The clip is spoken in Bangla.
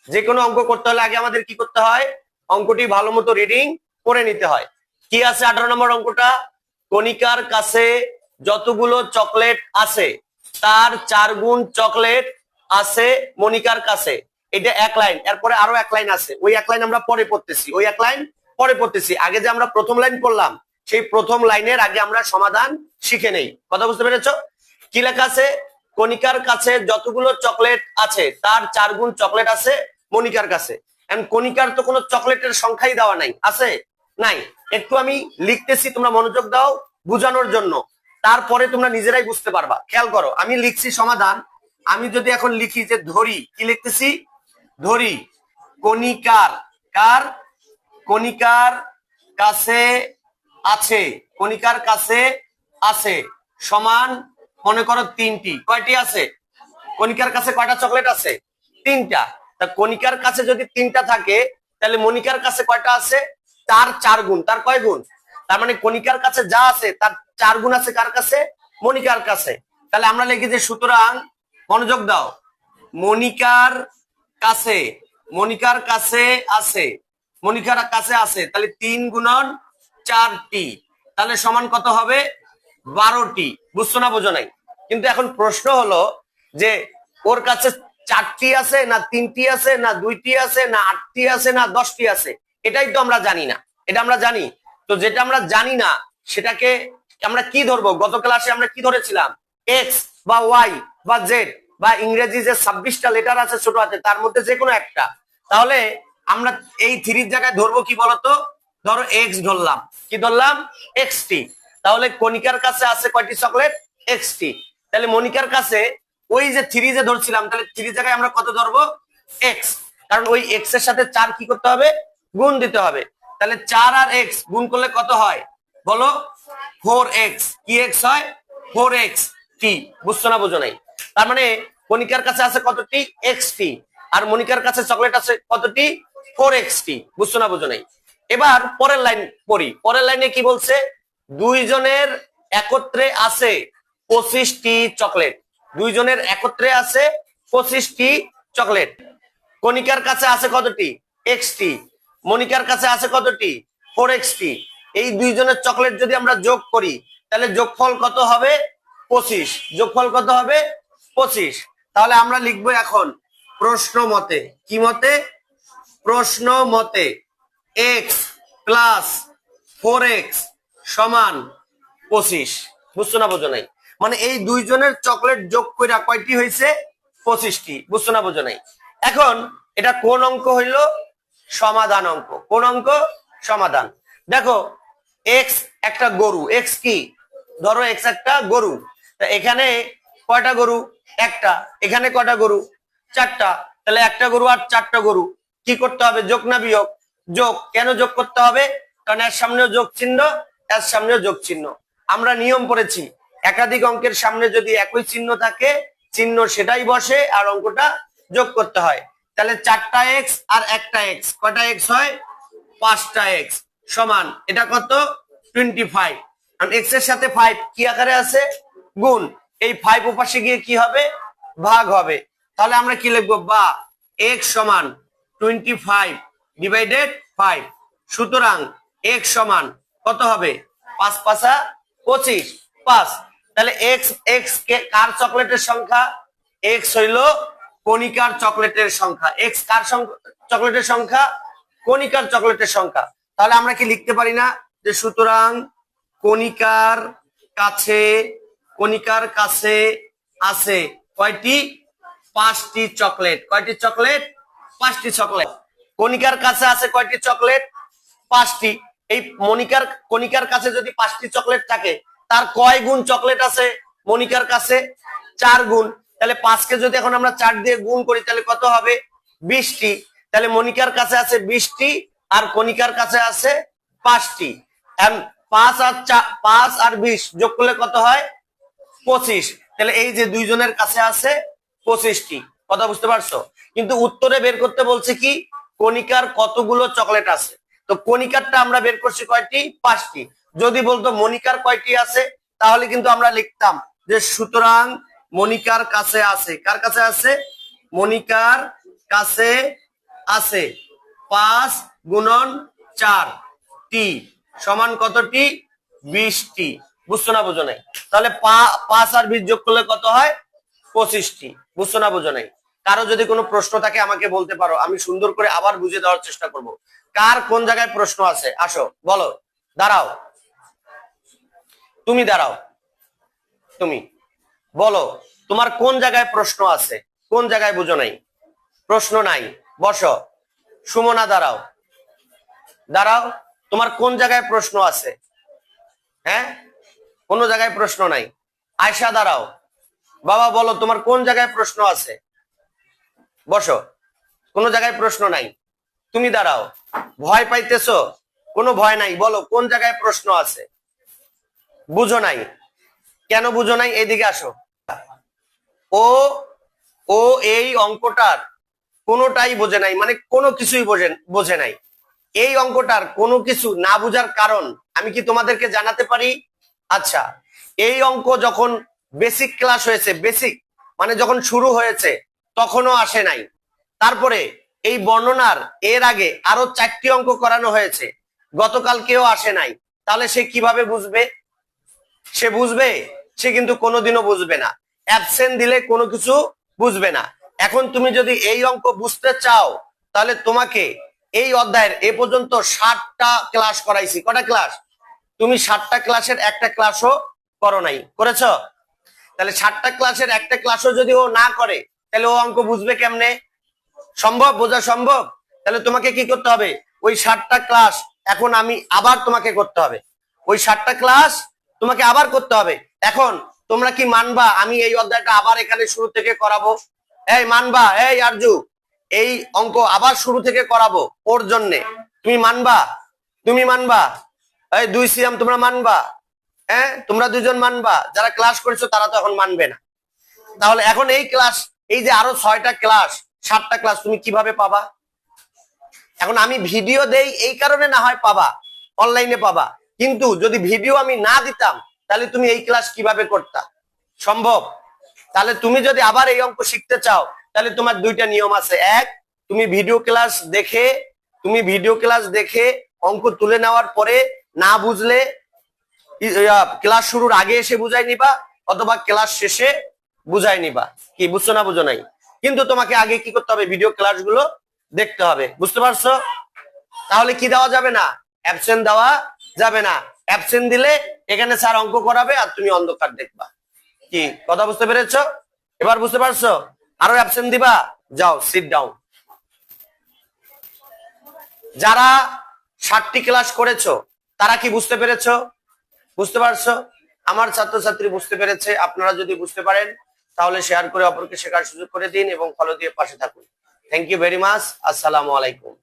যে কোনো অঙ্ক করতে হলে আগে আমাদের কি করতে হয়, অঙ্কটি ভালো মতো রিডিং করে নিতে হয়। কি আছে 18 নম্বর অঙ্কটা, কণিকার কাছে যতগুলো চকলেট আছে তার 4 গুণ চকলেট আছে মনিকার কাছে। এটা এক লাইন, এরপরে আরো এক লাইন আছে, ওই এক লাইন আমরা পরে পড়তেছি, ওই এক লাইন পরে পড়তেছি। আগে যে আমরা প্রথম লাইন পড়লাম সেই প্রথম লাইনের আগে আমরা সমাধান শিখে নেই। কথা বুঝতে পেরেছো? কি লেখা আছে, কণিকার কাছে যতগুলো চকলেট আছে তার 4 গুণ চকলেট আছে মনিকার কাছে। কণিকার তো কোনো চকলেটের সংখ্যাই দেওয়া নাই, আছে নাই। একটু আমি লিখতেছি, তোমরা মনোযোগ দাও বুঝানোর জন্য, তারপরে তোমরা নিজেরাই বুঝতে পারবা। খেয়াল করো, আমি লিখছি সমাধান। আমি যদি এখন লিখি যে ধরি, কি লিখতেছি, ধরি কণিকার কার কণিকার কাছে আছে, কণিকার কাছে আছে সমান, মনে করো 3টি। কয়টি আছে কণিকার কাছে, কয়টা চকলেট আছে, 3টা। তা কণিকার কাছে যদি 3টা থাকে তাহলে মনিকার কাছে কয়টা আছে, তার 4 গুণ। তার কয় গুণ, তার মানে কণিকার কাছে যা আছে তার 4 গুণ আছে কার কাছে, মনিকার কাছে। তাহলে আমরা লিখি যে সুতরাং, মনোযোগ দাও, মনিকার কাছে, মনিকার কাছে আছে, মনিকার কাছে আছে, তাহলে 3 গুণন 4টি, তাহলে সমান কত হবে, 12টি। বুঝছো না বোঝো নাই? কিন্তু এখন প্রশ্ন হলো যে ওর কাছে 4টি আছে না 3টি আছে না 2টি আছে না 8টি আছে না 10টি আছে, এটাই তো আমরা জানি না। এটা আমরা জানি তো, যেটা আমরা জানি না সেটাকে আমরা কি ধরবো? গত ক্লাসে আমরা কি ধরেছিলাম, এক্স বা ওয়াই বা জেড বা ইংরেজি যে 26টা লেটার আছে ছোট হাতে তার মধ্যে যে কোনো একটা। তাহলে আমরা এই থ্রির জায়গায় ধরবো কি বলতো, ধরো এক্স ধরলাম, কি ধরলাম, এক্স টি। তাহলে কণিকার কাছে আছে কয়টি চকলেট, এক্স টি। তাহলে মনিকার কাছে ওই যে থ্রি যে ধরছিলাম, তাহলে থ্রি জায়গায় আমরা কত ধরবো, এক্স, কারণ ওই এক্স এর সাথে 4 কি করতে হবে, গুণ দিতে হবে। তাহলে 4 আর এক্স গুণ করলে কত হয় বলো, 4x। কি এক্স হয়, 4x টি। বুঝছো না বোঝো নাই? তার মানে কণিকার কাছে আছে কতটি, এক্স টি, আর মনিকার কাছে চকলেট আছে কতটি, 4x টি। বুঝছো না বোঝো নাই? এবার পরের লাইন পড়ি। পরের লাইনে কি বলছে, দুইজনের একত্রে আছে 25টি চকলেট। দুইজনের একত্রে আছে 25টি চকলেট। কণিকার কাছে আছে কতটি, এক্স টি, মনিকার কাছে আছে কতটি, 4x টি। এই দুইজনের চকলেট যদি আমরা যোগ করি তাহলে যোগফল কত হবে, 25। যোগফল কত হবে, 25। তাহলে আমরা লিখবো এখন প্রশ্ন মতে, কি মতে, প্রশ্ন মতে এক্স প্লাস 4x সমান 25। বুঝছো না বোঝো নাই? মানে এই দুইজনের চকলেট যোগ কইরা কয়টি হয়েছে, 25টি। বুঝছো না বোঝো নাই? এখন এটা কোন অঙ্ক হইলো, সমাধান অঙ্ক। কোন অঙ্ক, সমাধান। দেখো এক্স একটা গরু, এক্স কি, ধরো এক্স একটা গরু। এখানে কয়টা গরু, একটা। এখানে কয়টা গরু, 4টা। তাহলে একটা গরু আর 4টা গরু কি করতে হবে, যোগ না বিয়োগ, যোগ। কেন যোগ করতে হবে, কারণ এর সামনেও যোগ চিহ্ন, এর সামনেও যোগ চিহ্ন। আমরা নিয়ম পড়েছি, একাধিক অঙ্কের সামনে যদি একই চিহ্ন থাকে চিহ্ন সেটাই বসে আর অঙ্কটা যোগ করতে হয়। তাহলে 4টা এক্স আর একটা এক্স, কয়টা এক্স হয়, 5টা এক্স সমান, এটা কত, 25। কারণ এক্স এর সাথে 5 কি আকারে আছে, গুণ। এই 5 ওপাশে গিয়ে কি হবে, ভাগ হবে। তাহলে আমরা কি লিখবো, বা এক্স সমান 25 ডিভাইডেড 5। সুতরাং এক্স সমান কত হবে, 5 5 25, 5। তাহলে এক্স, এক্স কার চকলেটের সংখ্যা, এক্স হইল কণিকার চকলেটের সংখ্যা। এক্স কার চকলেটের সংখ্যা, কণিকার চকলেটের সংখ্যা। তাহলে আমরা কি লিখতে পারি না যে সুতরাং কণিকার কাছে, কণিকার কাছে আছে কয়টি, 5টি চকলেট। কয়টি চকলেট, 5টি চকলেট। কণিকার কাছে আছে কয়টি চকলেট, 5টি। এই কণিকার কাছে যদি 5টি চকলেট থাকে তার কয় গুণ চকলেট আছে মনিকার কাছে, 4 গুণ। তাহলে 5কে যদি এখন আমরা 4 দিয়ে গুণ করি তাহলে কত হবে, 20টি। তাহলে মনিকার কাছে আছে 20টি আর কণিকার কাছে আছে 5টি। 5 আর 20 যোগ করলে কত হয়, 25। তাহলে এই যে দুইজনের কাছে আছে 25টি। কথা বুঝতে পারছো? কিন্তু উত্তরে বের করতে বলছে কি, কণিকার কতগুলো চকলেট আছে। তো কণিকারটা আমরা বের করছি কয়টি, 5টি। যদি বলতো মনিকার কয়টি আছে তাহলে কিন্তু আমরা লিখতাম যে সুতরাং মনিকার কাছে আছে, কার কাছে আছে, মনিকার কাছে আছে 5 গুণন 4 টি সমান কতটি? 20টি। বুঝছো না বুঝো নাই? তাহলে 5 আর 20 যোগ করলে কত হয়? 25টি। বুঝছো না বুঝো নাই? কারো যদি কোনো প্রশ্ন থাকে আমাকে বলতে পারো, আমি সুন্দর করে আবার বুঝিয়ে দেওয়ার চেষ্টা করব। কার কোন জায়গায় প্রশ্ন আছে আসো বলো। দাঁড়াও, তুমি দাঁড়াও, তুমি বলো তোমার কোন জায়গায় প্রশ্ন আছে, কোন জায়গায় বুঝো নাই? প্রশ্ন নাই, বসো। সুমনা দাঁড়াও, দাঁড়াও, তোমার কোন জায়গায় প্রশ্ন আছে? হ্যাঁ, কোন জায়গায় প্রশ্ন নাই। আয়শা দাঁড়াও, বাবা বলো তোমার কোন জায়গায় প্রশ্ন আছে? বসো, কোন জায়গায় প্রশ্ন নাই। তুমি দাঁড়াও, ভয় পাইতেছো? কোনো ভয় নাই, বলো কোন জায়গায় প্রশ্ন আছে? বুঝো নাই, কেন বুঝো নাই? এইদিকে আসো। ও ও এই অঙ্কটার কোনোটাই বোঝে নাই, মানে কোনো কিছুই বোঝে নাই। এই অঙ্কটার কোনো কিছু না বুঝার কারণ আমি কি তোমাদেরকে জানাতে পারি? আচ্ছা, এই অঙ্ক যখন বেসিক ক্লাস হয়েছে, বেসিক মানে যখন শুরু হয়েছে তখনও আসে নাই। তারপরে এই বর্ণনার এর আগে আরো 4টি অঙ্ক করানো হয়েছে, গতকালকেও আসে নাই। তাহলে সে কিভাবে বুঝবে? সে বুঝবে? সে কিন্তু কোনোদিনও বুঝবে না। অ্যাবসেন্ট দিলে কোনো কিছু বুঝবে না। এখন তুমি যদি এই অঙ্ক বুঝতে চাও তাহলে তোমাকে এই অধ্যায়ের এ পর্যন্ত 60টা ক্লাস করাইছি। কটা ক্লাস? তুমি 60টা ক্লাসের একটা ক্লাসও করো নাই, করেছো? তাহলে 60টা ক্লাসের একটা ক্লাসও যদি ও না করে তাহলে ও অঙ্ক বুঝবে কেমনে? সম্ভব? বোঝা সম্ভব? তাহলে তোমাকে কি করতে হবে? ওই 60টা ক্লাস এখন আমি আবার তোমাকে করতে হবে। ওই 60টা ক্লাস তোমাকে আবার করতে হবে। এখন তোমরা কি মানবা আমি এই অধ্যায়টা আবার এখানে শুরু থেকে করাবো? এই মানবা? এই আরজু, এই অঙ্ক আবার শুরু থেকে করাবো ওর জন্যে, তুমি মানবা? তুমি মানবা? এই 2 সিয়াম তোমরা মানবা? হ্যাঁ, তোমরা দুজন মানবা? যারা ক্লাস করেছো তারা তো এখন মানবে না। তাহলে এখন এই ক্লাস, এই যে আরো 6টা ক্লাস, 7টা ক্লাস তুমি কিভাবে পাবা? এখন আমি ভিডিও দেই এই কারণে না হয় পাবা, অনলাইনে পাবা, কিন্তু যদি ভিডিও আমি না দিতাম তাহলে তুমি এই ক্লাস কিভাবে করতা? সম্ভব? তাহলে তুমি যদি আবার এই অঙ্ক শিখতে চাও তাহলে তোমার 2টা নিয়ম আছে। এক, তুমি ভিডিও ক্লাস দেখে অঙ্ক তুলে নেওয়ার পরে না বুঝলে ক্লাস শুরুর আগে এসে বুঝাই নিবা, অথবা ক্লাস শেষে বুঝাই নিবা। কি বুঝছো না বুঝো নাই? কিন্তু তোমাকে আগে কি করতে হবে? ভিডিও ক্লাসগুলো দেখতে হবে। বুঝতে পারছো? তাহলে কি দেওয়া যাবে না? অ্যাবসেন্ট দেওয়া যাবে না। অ্যাবসেন্ট দিলে এখানে স্যার অঙ্ক করাবে আর তুমি অন্ধকার দেখবা। কি কথা বুঝতে পেরেছো? এবার বুঝতে পারছো? আরো অ্যাবসেন্ট দিবা? যাও, সিট ডাউন। যারা 60টি ক্লাস করেছো তারা কি বুঝতে পেরেছো? বুঝতে পারছো? আমার ছাত্রছাত্রী বুঝতে পেরেছে। আপনারা যদি বুঝতে পারেন তাহলে শেয়ার করে অপরকে শেখার সুযোগ করে দিন এবং ফলো দিয়ে পাশে থাকুন। Thank you very much. আসসালামু আলাইকুম।